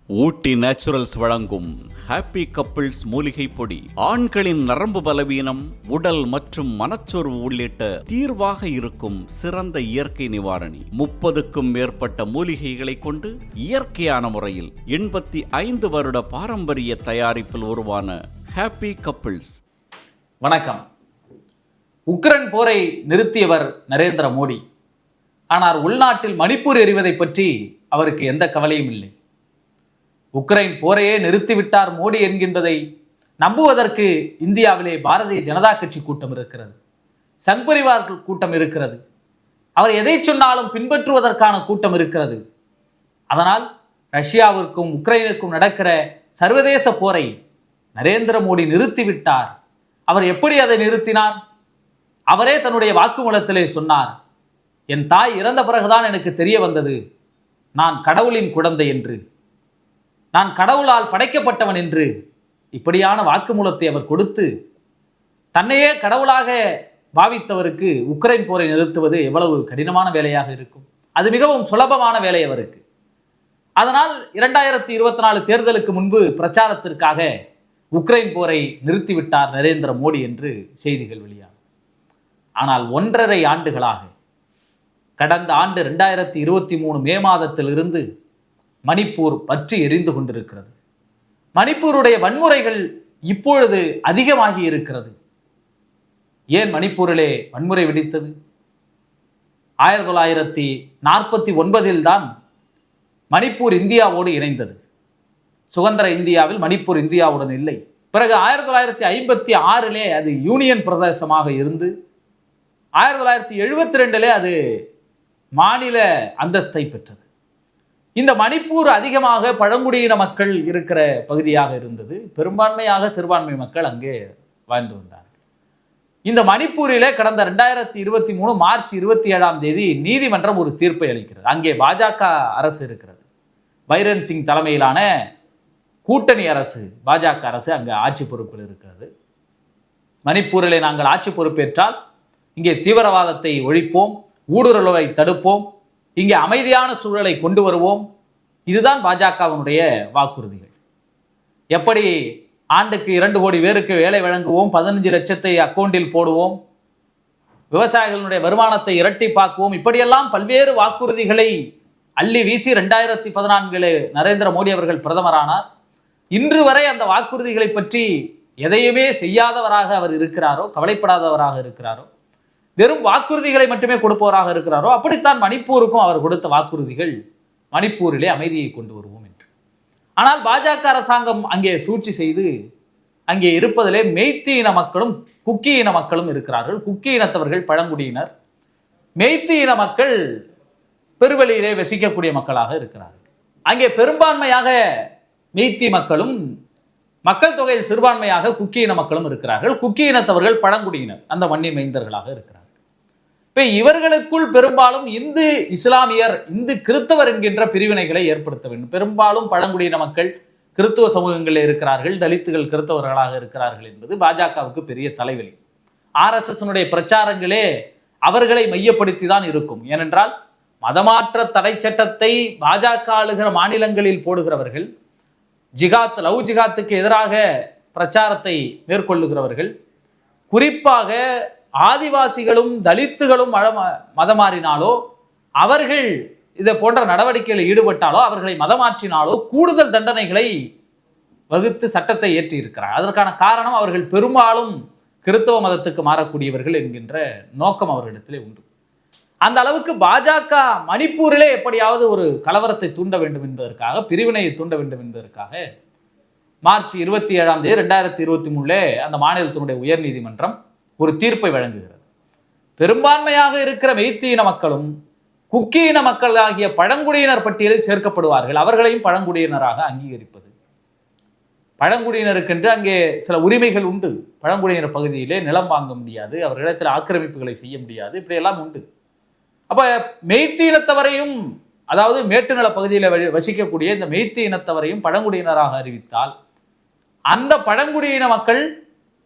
ஊட்டி naturals வழங்கும் happy couples மூலிகை பொடி ஆண்களின் நரம்பு பலவீனம், உடல் மற்றும் மனச்சோர்வு உள்ளிட்ட தீர்வாக இருக்கும் சிறந்த இயற்கை நிவாரணி. 30க்கும் மேற்பட்ட மூலிகைகளை கொண்டு இயற்கையான முறையில் 85 வருட பாரம்பரிய தயாரிப்பில் உருவான ஹாப்பி கப்பிள்ஸ். வணக்கம். உக்ரைன் போரை நிறுத்தியவர் நரேந்திர மோடி. ஆனால் உள்நாட்டில் மணிப்பூர் எறிவதை பற்றி அவருக்கு எந்த கவலையும் இல்லை. உக்ரைன் போரையே நிறுத்திவிட்டார் மோடி என்கின்றதை நம்புவதற்கு இந்தியாவிலே பாரதிய ஜனதா கட்சி கூட்டம் இருக்கிறது, சங் பரிவார் கூட்டம் இருக்கிறது, அவர் எதை சொன்னாலும் பின்பற்றுவதற்கான கூட்டம் இருக்கிறது. அதனால் ரஷ்யாவிற்கும் உக்ரைனுக்கும் நடக்கிற சர்வதேச போரை நரேந்திர மோடி நிறுத்திவிட்டார். அவர் எப்படி அதை நிறுத்தினார்? அவரே தன்னுடைய வாக்குமூலத்திலே சொன்னார், என் தாய் இறந்த பிறகுதான் எனக்கு தெரிய வந்தது நான் கடவுளின் குழந்தை என்று, நான் கடவுளால் படைக்கப்பட்டவன் என்று. இப்படியான வாக்குமூலத்தை அவர் கொடுத்து தன்னையே கடவுளாக பாவித்தவருக்கு உக்ரைன் போரை நிறுத்துவது எவ்வளவு கடினமான வேலையாக இருக்கும்? அது மிகவும் சுலபமான வேலை அவருக்கு. அதனால் 2024 தேர்தலுக்கு முன்பு பிரச்சாரத்திற்காக உக்ரைன் போரை நிறுத்திவிட்டார் நரேந்திர மோடி என்று செய்திகள் வெளியாகும். ஆனால் 1.5 ஆண்டுகளாக, கடந்த ஆண்டு 2023 மே மாதத்திலிருந்து மணிப்பூர் பற்றி எரிந்து கொண்டிருக்கிறது. மணிப்பூருடைய வன்முறைகள் இப்பொழுது அதிகமாகி இருக்கிறது. ஏன் மணிப்பூரிலே வன்முறை வெடித்தது? 1949 தான் மணிப்பூர் இந்தியாவோடு இணைந்தது. சுதந்திர இந்தியாவில் மணிப்பூர் இந்தியாவுடன் இல்லை. பிறகு 1956 அது யூனியன் பிரதேசமாக இருந்து 1972 அது மாநில அந்தஸ்தை பெற்றது. இந்த மணிப்பூர் அதிகமாக பழங்குடியின மக்கள் இருக்கிற பகுதியாக இருந்தது. பெரும்பான்மையாக சிறுபான்மை மக்கள் அங்கே வாழ்ந்து வந்தார்கள். இந்த மணிப்பூரிலே கடந்த 2023 மார்ச் 27 நீதிமன்றம் ஒரு தீர்ப்பை அளிக்கிறது. அங்கே பாஜக அரசு இருக்கிறது. பைரன் சிங் தலைமையிலான கூட்டணி அரசு, பாஜக அரசு அங்கே ஆட்சி பொறுப்பில் இருக்கிறது. மணிப்பூரிலே நாங்கள் ஆட்சி பொறுப்பேற்றால் இங்கே தீவிரவாதத்தை ஒழிப்போம், ஊடுருவலை தடுப்போம், இங்கே அமைதியான சூழலை கொண்டு வருவோம். இதுதான் பாஜகவினுடைய வாக்குறுதிகள். எப்படி ஆண்டுக்கு 2 கோடி பேருக்கு வேலை வழங்குவோம், 15 லட்சத்தை அக்கௌண்டில் போடுவோம், விவசாயிகளுடைய வருமானத்தை இரட்டிப்பாக்குவோம், இப்படியெல்லாம் பல்வேறு வாக்குறுதிகளை அள்ளி வீசி 2014 நரேந்திர மோடி அவர்கள் பிரதமரானார். இன்று வரை அந்த வாக்குறுதிகளை பற்றி எதையுமே செய்யாதவராக அவர் இருக்கிறாரோ, கவலைப்படாதவராக இருக்கிறாரோ, வெறும் வாக்குறுதிகளை மட்டுமே கொடுப்பவராக இருக்கிறாரோ, அப்படித்தான் மணிப்பூருக்கும் அவர் கொடுத்த வாக்குறுதிகள் மணிப்பூரிலே அமைதியை கொண்டு வருவோம் என்று. ஆனால் பாஜக அரசாங்கம் அங்கே சூழ்ச்சி செய்து அங்கே இருப்பதிலே மெய்த்தி இன மக்களும் குக்கி இன மக்களும் இருக்கிறார்கள். குக்கி இனத்தவர்கள் பழங்குடியினர், மெய்த்தி இன மக்கள் பெருவெளியிலே வசிக்கக்கூடிய மக்களாக இருக்கிறார்கள். அங்கே பெரும்பான்மையாக மெய்த்தி மக்களும் மக்கள் தொகையில் சிறுபான்மையாக குக்கி இன மக்களும் இருக்கிறார்கள். குக்கி இனத்தவர்கள் பழங்குடியினர், அந்த மண்ணின் மைந்தர்களாக இருக்கிறார்கள். இப்போ இவர்களுக்குள் பெரும்பாலும் இந்து இஸ்லாமியர், இந்து கிறிஸ்தவர் என்கின்ற பிரிவினைகளை ஏற்படுத்த வேண்டும். பெரும்பாலும் பழங்குடியின மக்கள் கிறிஸ்துவ சமூகங்களில் இருக்கிறார்கள், தலித்துகள் கிறிஸ்தவர்களாக இருக்கிறார்கள் என்பது பாஜகவுக்கு பெரிய தலைவலி. RSS பிரச்சாரங்களே அவர்களை மையப்படுத்தி தான் இருக்கும். ஏனென்றால் மதமாற்ற தடை சட்டத்தை பாஜக ஆளுகிற மாநிலங்களில் போடுகிறவர்கள், ஜிகாத், லவ் ஜிகாத்துக்கு எதிராக பிரச்சாரத்தை மேற்கொள்ளுகிறவர்கள், குறிப்பாக ஆதிவாசிகளும் தலித்துகளும் மதமாறினாலோ, அவர்கள் இதை போன்ற நடவடிக்கைகளில் ஈடுபட்டாலோ, அவர்களை மதமாற்றினாலோ கூடுதல் தண்டனைகளை வகுத்து சட்டத்தை ஏற்றி இருக்கிறார். அதற்கான காரணம் அவர்கள் பெரும்பாலும் கிறிஸ்தவ மதத்துக்கு மாறக்கூடியவர்கள் என்கின்ற நோக்கம் அவர்களிடத்திலே உண்டு. அந்த அளவுக்கு பாஜக மணிப்பூரிலே எப்படியாவது ஒரு கலவரத்தை தூண்ட வேண்டும் என்பதற்காக, பிரிவினையை தூண்ட வேண்டும் என்பதற்காக மார்ச் 27 2023 அந்த மாநிலத்தினுடைய உயர்நீதிமன்றம் ஒரு தீர்ப்பை வழங்குகிறது. பெரும்பான்மையாக இருக்கிற மெய்த்தி இன மக்களும் குக்கி இன மக்கள் ஆகிய பழங்குடியினர் பட்டியலில் சேர்க்கப்படுவார்கள். அவர்களையும் பழங்குடியினராக அங்கீகரிப்பது. பழங்குடியினருக்கென்று அங்கே சில உரிமைகள் உண்டு. பழங்குடியினர் பகுதியிலே நிலம் வாங்க முடியாது, அவர்களிடத்தில் ஆக்கிரமிப்புகளை செய்ய முடியாது, இப்படியெல்லாம் உண்டு. அப்ப மெய்த்தி இனத்தவரையும், அதாவது மேட்டுநில பகுதியில் வசிக்கக்கூடிய இந்த மெய்த்தி இனத்தவரையும் பழங்குடியினராக அறிவித்தால் அந்த பழங்குடியின மக்கள்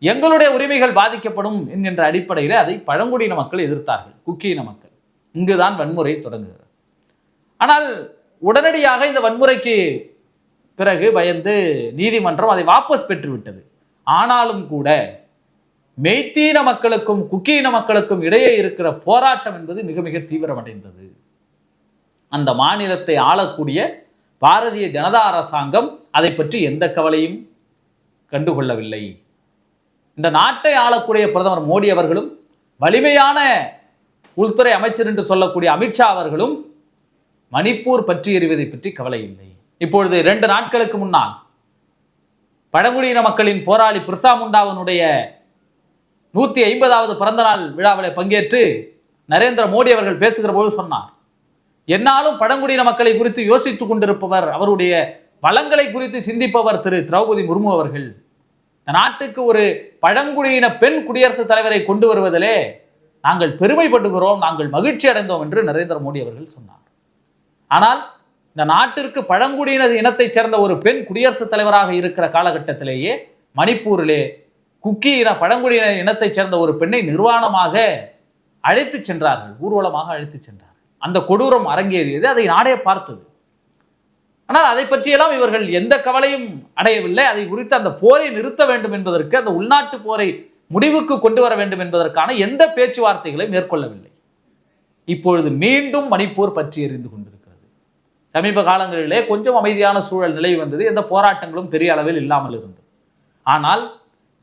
எங்களுடைய உரிமைகள் பாதிக்கப்படும் என்கின்ற அடிப்படையில் அதை பழங்குடியின மக்கள் எதிர்த்தார்கள், குக்கியின மக்கள். இங்குதான் வன்முறை தொடங்குகிறது. ஆனால் உடனடியாக இந்த வன்முறைக்கு பிறகு பயந்து நீதிமன்றம் அதை வாபஸ் பெற்றுவிட்டது. ஆனாலும் கூட மெய்த்தீன மக்களுக்கும் குக்கீன மக்களுக்கும் இடையே இருக்கிற போராட்டம் என்பது மிக மிக தீவிரமடைந்தது. அந்த மாநிலத்தை ஆளக்கூடிய பாரதிய ஜனதா அரசாங்கம் அதை பற்றி எந்த கவலையும் கண்டுகொள்ளவில்லை. இந்த நாட்டை ஆளக்கூடிய பிரதமர் மோடி அவர்களும் வலிமையான உள்துறை அமைச்சர் என்று சொல்லக்கூடிய அமித்ஷா அவர்களும் மணிப்பூர் பற்றி எறிவதை பற்றி கவலை இல்லை. இப்பொழுது 2 நாட்களுக்கு முன்னால் பழங்குடியின மக்களின் போராளி பிர்சா முண்டாவினுடைய 150வது பிறந்த நாள் விழாவில் பங்கேற்று நரேந்திர மோடி அவர்கள் பேசுகிற போது சொன்னார், என்னாலும் பழங்குடியின மக்களை குறித்து யோசித்துக் கொண்டிருப்பவர், அவருடைய வளங்களை குறித்து சிந்திப்பவர் திரு திரௌபதி முர்மு அவர்கள். இந்த நாட்டுக்கு ஒரு பழங்குடியின பெண் குடியரசுத் தலைவரை கொண்டு வருவதிலே நாங்கள் பெருமைப்படுகிறோம், நாங்கள் மகிழ்ச்சி அடைந்தோம் என்று நரேந்திர மோடி அவர்கள் சொன்னார். ஆனால் இந்த நாட்டிற்கு பழங்குடியின இனத்தைச் சேர்ந்த ஒரு பெண் குடியரசுத் தலைவராக இருக்கிற காலகட்டத்திலேயே மணிப்பூரிலே குக்கி இன பழங்குடியின இனத்தைச் சேர்ந்த ஒரு பெண்ணை நிர்வாணமாக அழைத்து சென்றார்கள், ஊர்வலமாக அழைத்து சென்றார்கள். அந்த கொடூரம் அரங்கேறியது, அதை நாடே பார்த்தது. ஆனால் அதை பற்றியெல்லாம் இவர்கள் எந்த கவலையும் அடையவில்லை. அதை குறித்து அந்த போரை நிறுத்த வேண்டும் என்பதற்கு, அந்த உள்நாட்டு போரை முடிவுக்கு கொண்டு வர வேண்டும் என்பதற்கான எந்த பேச்சுவார்த்தைகளை மேற்கொள்ளவில்லை. இப்பொழுது மீண்டும் மணிப்பூர் பற்றி எறிந்து கொண்டிருக்கிறது. சமீப காலங்களிலே கொஞ்சம் அமைதியான சூழல் நிலை வந்தது, எந்த போராட்டங்களும் பெரிய அளவில் இல்லாமல் இருந்தது. ஆனால்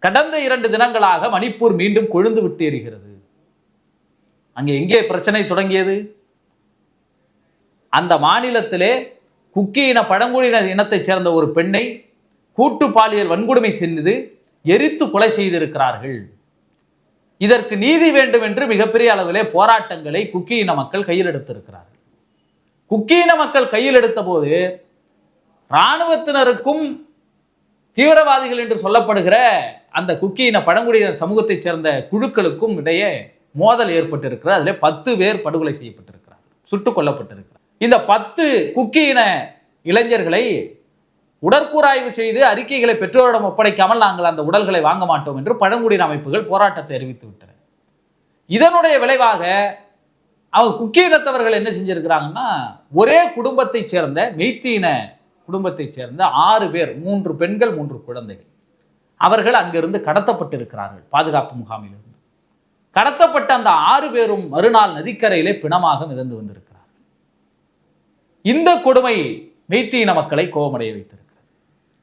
கடந்த 2 தினங்களாக மணிப்பூர் மீண்டும் கொழுந்து விட்டு எரிகிறது. அங்கே எங்கே பிரச்சனை தொடங்கியது? அந்த மாநிலத்திலே குக்கி இன பழங்குடியின இனத்தைச் சேர்ந்த ஒரு பெண்ணை கூட்டு பாலியல் வன்கொடுமை செய்து எரித்து கொலை செய்திருக்கிறார்கள். இதற்கு நீதி வேண்டும் என்று மிகப்பெரிய அளவிலே போராட்டங்களை குக்கி இன மக்கள் கையில் எடுத்திருக்கிறார்கள். குக்கி இன மக்கள் கையில் எடுத்த போது இராணுவத்தினருக்கும் தீவிரவாதிகள் என்று சொல்லப்படுகிற அந்த குக்கி இன பழங்குடியின சமூகத்தைச் சேர்ந்த குழுக்களுக்கும் இடையே மோதல் ஏற்பட்டிருக்கிறது. அதில் 10 பேர் படுகொலை செய்யப்பட்டிருக்கிறார்கள், சுட்டுக் கொல்லப்பட்டிருக்கிறார். இந்த 10 குக்கி இன இளைஞர்களை உடற்கூறாய்வு செய்து அறிக்கைகளை பெற்றோரிடம் ஒப்படைக்காமல் நாங்கள் அந்த உடல்களை வாங்க மாட்டோம் என்று பழங்குடியின அமைப்புகள் போராட்டத்தை அறிவித்து விட்டன. இதனுடைய விளைவாக அவங்க குக்கி இனத்தவர்கள் என்ன செஞ்சிருக்கிறாங்கன்னா, ஒரே குடும்பத்தைச் சேர்ந்த மெய்த்தீன குடும்பத்தைச் சேர்ந்த 6 பேர், 3 பெண்கள் 3 குழந்தைகள், அவர்கள் அங்கிருந்து கடத்தப்பட்டிருக்கிறார்கள். பாதுகாப்பு முகாமிலிருந்து கடத்தப்பட்ட அந்த 6 பேரும் மறுநாள் நதிக்கரையிலே பிணமாக மிதந்து வந்திருக்கிறார்கள். இந்த கொடுமை மெய்த்தீன மக்களை கோபமடைய வைத்திருக்கிறது.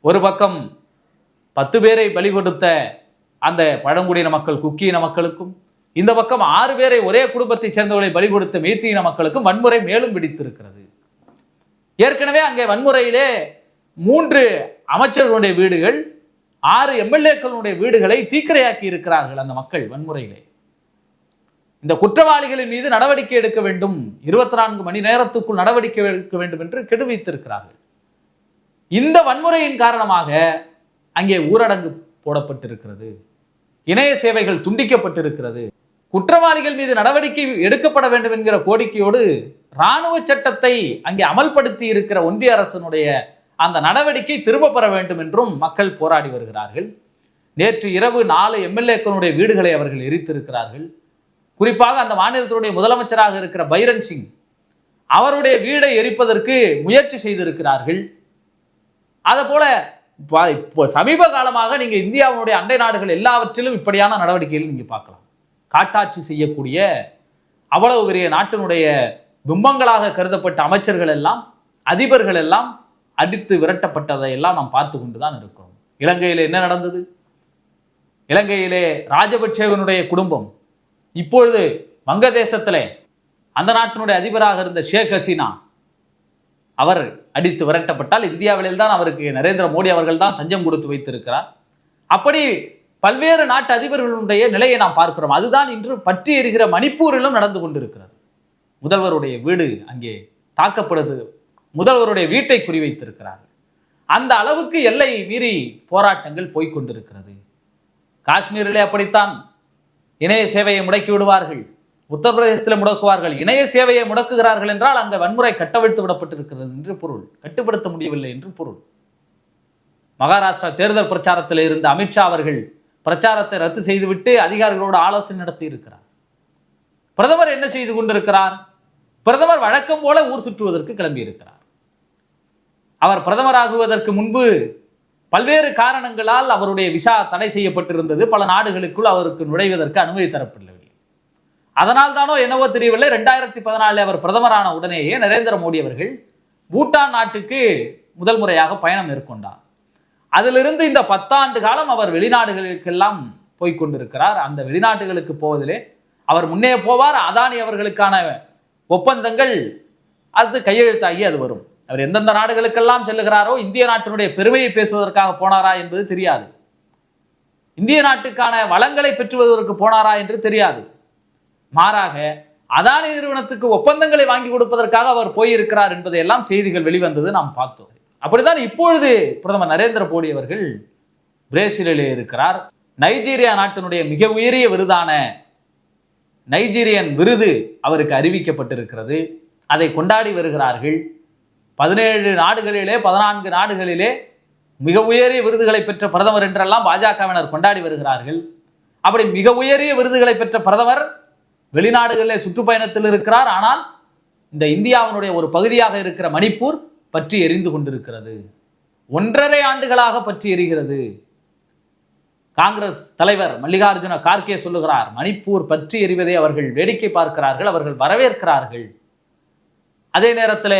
ஒரு பக்கம் 10 பேரை பலி கொடுத்த அந்த பழங்குடியின மக்கள் குக்கியின மக்களுக்கும், இந்த பக்கம் 6 பேரை ஒரே குடும்பத்தைச் சேர்ந்தவர்களை பலி கொடுத்த மெய்த்தீன மக்களுக்கும் வன்முறை மேலும் பிடித்திருக்கிறது. ஏற்கனவே அங்கே வன்முறையிலே 3 அமைச்சர்களுடைய வீடுகள், 6 எம்எல்ஏக்களுடைய வீடுகளை தீக்கிரையாக்கி இருக்கிறார்கள் அந்த மக்கள் வன்முறையிலே. இந்த குற்றவாளிகளின் மீது நடவடிக்கை எடுக்க வேண்டும், 24 மணி நேரத்துக்குள் நடவடிக்கை எடுக்க வேண்டும் என்று கெடு வைத்திருக்கிறார்கள். இந்த வன்முறையின் காரணமாக அங்கே ஊரடங்கு போடப்பட்டிருக்கிறது, இணைய சேவைகள் துண்டிக்கப்பட்டிருக்கிறது. குற்றவாளிகள் மீது நடவடிக்கை எடுக்கப்பட வேண்டும் என்கிற கோரிக்கையோடு இராணுவ சட்டத்தை அங்கே அமல்படுத்தி இருக்கிற ஒன்றிய அரசினுடைய அந்த நடவடிக்கை திரும்ப பெற வேண்டும் என்றும் மக்கள் போராடி வருகிறார்கள். நேற்று இரவு 4 எம்எல்ஏக்களுடைய வீடுகளை அவர்கள் எரித்திருக்கிறார்கள். குறிப்பாக அந்த மாநிலத்தினுடைய முதலமைச்சராக இருக்கிற பைரன் சிங் அவருடைய வீடை எரிப்பதற்கு முயற்சி செய்திருக்கிறார்கள். அதுபோல சமீப காலமாக நீங்க இந்தியாவுடைய அண்டை நாடுகள் எல்லாவற்றிலும் இப்படியான நடவடிக்கைகள் நீங்க பார்க்கலாம். காட்டாட்சி செய்யக்கூடிய அவ்வளவு பெரிய நாட்டினுடைய பிம்பங்களாக கருதப்பட்ட அமைச்சர்கள் எல்லாம், அதிபர்கள் எல்லாம் அடித்து விரட்டப்பட்டதை எல்லாம் நாம் பார்த்து கொண்டுதான் இருக்கிறோம். இலங்கையிலே என்ன நடந்தது? இலங்கையிலே ராஜபக்சேவனுடைய குடும்பம் இப்பொழுது வங்கதேசத்திலே அந்த நாட்டினுடைய அதிபராக இருந்த ஷேக் ஹசீனா அவர் அடித்து விரட்டப்பட்டால், இந்தியாவிலே தான் அவருக்கு நரேந்திர மோடி அவர்கள் தான் தஞ்சம் கொடுத்து வைத்திருக்கிறார். அப்படி பல்வேறு நாட்டு அதிபர்களுடைய நிலையை நாம் பார்க்கிறோம். அதுதான் இன்று பற்றி எரிகிற மணிப்பூரிலும் நடந்து கொண்டிருக்கிறது. முதல்வருடைய வீடு அங்கே தாக்கப்படுது, முதல்வருடைய வீட்டை குறிவைத்திருக்கிறார்கள். அந்த அளவுக்கு எல்லை மீறி போராட்டங்கள் போய்கொண்டிருக்கிறது. காஷ்மீரிலே அப்படித்தான் இணைய சேவையை முடக்கி விடுவார்கள், உத்தரப்பிரதேசத்தில் முடக்குவார்கள். இணைய சேவையை முடக்குகிறார்கள் என்றால் அங்கே வன்முறை கட்டவிழ்த்து விடப்பட்டிருக்கிறது என்று பொருள், கட்டுப்படுத்த முடியவில்லை என்று பொருள். மகாராஷ்டிரா தேர்தல் பிரச்சாரத்தில் இருந்த அமித்ஷா அவர்கள் பிரச்சாரத்தை ரத்து செய்துவிட்டு அதிகாரிகளோடு ஆலோசனை நடத்தி இருக்கிறார். பிரதமர் என்ன செய்து கொண்டிருக்கிறார்? பிரதமர் வழக்கம் போல ஊர் சுற்றுவதற்கு கிளம்பி இருக்கிறார். அவர் பிரதமராகுவதற்கு முன்பு பல்வேறு காரணங்களால் அவருடைய விசா தடை செய்யப்பட்டிருந்தது. பல நாடுகளுக்குள் அவருக்கு நுழைவதற்கு அனுமதி தரப்படவில்லை. அதனால் தானோ என்னவோ தெரியவில்லை, 2014 அவர் பிரதமரான உடனேயே நரேந்திர மோடி அவர்கள் பூட்டான் நாட்டுக்கு முதல் முறையாக பயணம் மேற்கொண்டார். அதிலிருந்து இந்த 10 ஆண்டு காலம் அவர் வெளிநாடுகளுக்கெல்லாம் போய்கொண்டிருக்கிறார். அந்த வெளிநாட்டுகளுக்கு போவதிலே அவர் முன்னே போவார். அதானி அவர்களுக்கான ஒப்பந்தங்கள் அது கையெழுத்தாகி அது வரும். அவர் எந்தெந்த நாடுகளுக்கெல்லாம் செல்லுகிறாரோ, இந்திய நாட்டினுடைய பெருமையை பேசுவதற்காக போனாரா என்பது தெரியாது. இந்திய நாட்டுக்கான வளங்களை பெற்றுவதற்கு போனாரா என்று தெரியாது. மாறாக அதானி நிறுவனத்துக்கு ஒப்பந்தங்களை வாங்கி கொடுப்பதற்காக அவர் போயிருக்கிறார் என்பதையெல்லாம் செய்திகள் வெளிவந்தது நாம் பார்த்தோம். அப்படித்தான் இப்பொழுது பிரதமர் நரேந்திர மோடி அவர்கள் பிரேசிலிலே இருக்கிறார். நைஜீரியா நாட்டினுடைய மிக உயரிய விருதான நைஜீரியன் விருது அவருக்கு அறிவிக்கப்பட்டிருக்கிறது. அதை கொண்டாடி வருகிறார்கள். 17 நாடுகளிலே 14 நாடுகளிலே மிக உயரிய விருதுகளை பெற்ற பிரதமர் என்றெல்லாம் பாஜகவினர் கொண்டாடி வருகிறார்கள். அப்படி மிக உயரிய விருதுகளை பெற்ற பிரதமர் வெளிநாடுகளிலே சுற்றுப்பயணத்தில் இருக்கிறார். ஆனால் இந்த இந்தியாவினுடைய ஒரு பகுதியாக இருக்கிற மணிப்பூர் பற்றி எரிந்து கொண்டிருக்கிறது. 1.5 ஆண்டுகளாக பற்றி எரிகிறது. காங்கிரஸ் தலைவர் மல்லிகார்ஜுன கார்கே சொல்லுகிறார், மணிப்பூர் பற்றி எரிவதை அவர்கள் வேடிக்கை பார்க்கிறார்கள், அவர்கள் வரவேற்கிறார்கள். அதே நேரத்தில்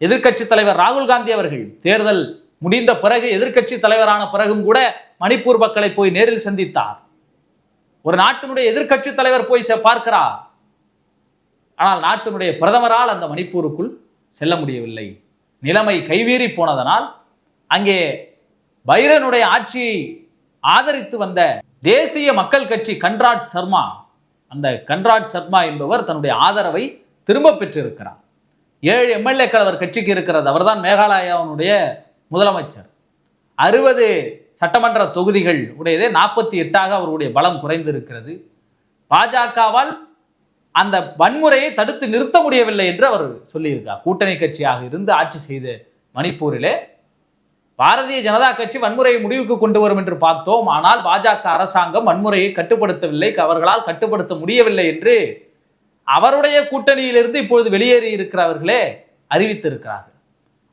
எதிர்க்கட்சி தலைவர் ராகுல் காந்தி அவர்கள் தேர்தல் முடிந்த பிறகு எதிர்க்கட்சி தலைவரான பிறகும் கூட மணிப்பூர் மக்களை போய் நேரில் சந்தித்தார். ஒரு நாட்டினுடைய எதிர்க்கட்சி தலைவர் போய் பார்க்கிறார். ஆனால் நாட்டினுடைய பிரதமரால் அந்த மணிப்பூருக்குள் செல்ல முடியவில்லை. நிலைமை கைவீறி போனதனால் அங்கே பைரனுடைய ஆட்சியை ஆதரித்து வந்த தேசிய மக்கள் கட்சி கன்ராட் சர்மா, அந்த கன்ராட் சர்மா என்பவர் தன்னுடைய ஆதரவை திரும்ப பெற்றிருக்கிறார். 7 எம்எல்ஏக்கள் அவர் கட்சிக்கு இருக்கிறது. அவர்தான் மேகாலயாவுடைய முதலமைச்சர். 60 சட்டமன்ற தொகுதிகள் உடையதே 48ஆக அவருடைய பலம் குறைந்திருக்கிறது. பாஜகவால் அந்த வன்முறையை தடுத்து நிறுத்த முடியவில்லை என்று அவர் சொல்லியிருக்கார். கூட்டணி கட்சியாக இருந்து ஆட்சி செய்த மணிப்பூரிலே பாரதிய ஜனதா கட்சி வன்முறையை முடிவுக்கு கொண்டு வரும் என்று பார்த்தோம். ஆனால் பாஜக அரசாங்கம் வன்முறையை கட்டுப்படுத்தவில்லை, அவர்களால் கட்டுப்படுத்த முடியவில்லை என்று அவருடைய கூட்டணியிலிருந்து இப்பொழுது வெளியேறி இருக்கிறவர்களே அறிவித்திருக்கிறார்கள்.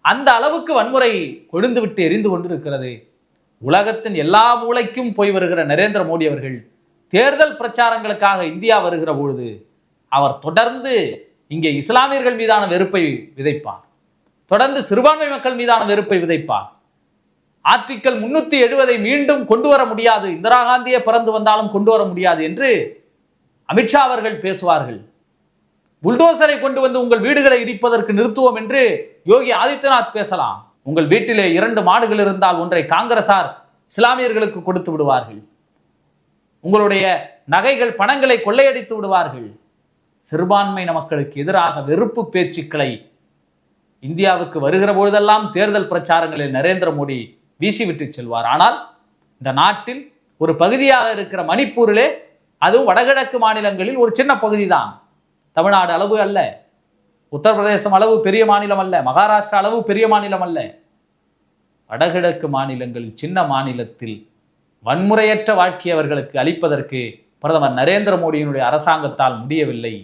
அந்த அளவுக்கு வன்முறை கொழுந்து விட்டு எரிந்து கொண்டிருக்கிறது. உலகத்தின் எல்லா மூலைக்கும் போய் வருகிற நரேந்திர மோடி அவர்கள் தேர்தல் பிரச்சாரங்களுக்காக இந்தியா வருகிற பொழுது அவர் தொடர்ந்து இங்கே இஸ்லாமியர்கள் மீதான வெறுப்பை விதைப்பார், தொடர்ந்து சிறுபான்மை மக்கள் மீதான வெறுப்பை விதைப்பார். ஆர்டிக்கல் 370 மீண்டும் கொண்டு வர முடியாது, இந்திரா காந்தியே பிறந்து வந்தாலும் கொண்டு வர முடியாது என்று அமித்ஷா அவர்கள் பேசுவார்கள். புல்டோசரை கொண்டு வந்து உங்கள் வீடுகளை இடிப்பதற்கு நிறுத்துவோம் என்று யோகி ஆதித்யநாத் பேசலாம். உங்கள் வீட்டிலே 2 மாடுகள் இருந்தால் ஒன்றை காங்கிரசார் இஸ்லாமியர்களுக்கு கொடுத்து விடுவார்கள். உங்களுடைய நகைகள் பணங்களை கொள்ளையடித்து விடுவார்கள். சிறுபான்மையின மக்களுக்கு எதிராக வெறுப்பு பேச்சுக்களை இந்தியாவுக்கு வருகிற பொழுதெல்லாம் தேர்தல் பிரச்சாரங்களில் நரேந்திர மோடி வீசிவிட்டு செல்வார். ஆனால் இந்த நாட்டில் ஒரு பகுதியாக இருக்கிற மணிப்பூரிலே, அதுவும் வடகிழக்கு மாநிலங்களில் ஒரு சின்ன பகுதி தான், தமிழ்நாடு அளவு அல்ல, உத்தரப்பிரதேசம் அளவு பெரிய மாநிலம் அல்ல, மகாராஷ்டிரா அளவு பெரிய மாநிலம் அல்ல, வடகிழக்கு மாநிலங்களில் சின்ன மாநிலத்தில் வன்முறையற்ற வாழ்க்கை அவர்களுக்கு அளிப்பதற்கு பிரதமர் நரேந்திர மோடியினுடைய அரசாங்கத்தால் முடியவில்லை.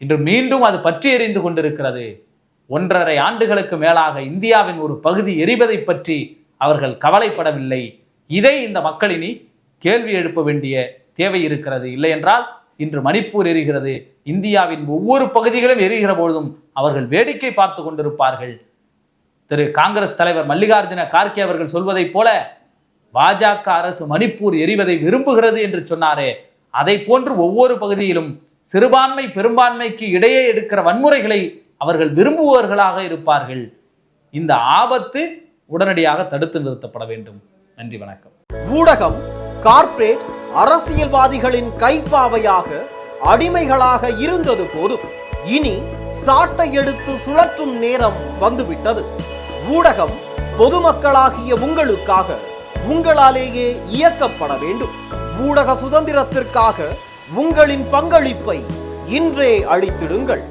இன்று மீண்டும் அது பற்றி எரிந்து கொண்டிருக்கிறது. 1.5 ஆண்டுகளுக்கு மேலாக இந்தியாவின் ஒரு பகுதி எரிவதை பற்றி அவர்கள் கவலைப்படவில்லை. இதை இந்த மக்கள் இனி கேள்வி எழுப்ப வேண்டிய தேவை இருக்கிறது. இல்லை என்றால் இன்று மணிப்பூர் எரிகிறது, இந்தியாவின் ஒவ்வொரு பகுதிகளும் எரிகிற பொழுதும் அவர்கள் வேடிக்கை பார்த்து கொண்டிருப்பார்கள். திரு காங்கிரஸ் தலைவர் மல்லிகார்ஜுன கார்கே அவர்கள் சொல்வதைப் போல பாஜக அரசு மணிப்பூர் எரிவதை விரும்புகிறது என்று சொன்னாரே, அதை போன்று ஒவ்வொரு பகுதியிலும் சிறுபான்மை பெரும்பான்மைக்கு இடையே எடுக்கிற வன்முறைகளை அவர்கள் விரும்புபவர்களாக இருப்பார்கள். இந்த ஆபத்து உடனடியாக தடுத்து நிறுத்தப்பட வேண்டும். நன்றி, வணக்கம். ஊடகம் கார்ப்பரேட் அரசியல்வாதிகளின் கைப்பாவையாக அடிமைகளாக இருந்தது போதும், இனி சாட்டை எடுத்து சுழற்றும் நேரம் வந்துவிட்டது. ஊடகம் பொதுமக்களாகிய உங்களுக்காக உங்களாலேயே இயக்கப்பட வேண்டும். ஊடக சுதந்திரத்திற்காக உங்களின் பங்களிப்பை இன்றே அளித்திடுங்கள்.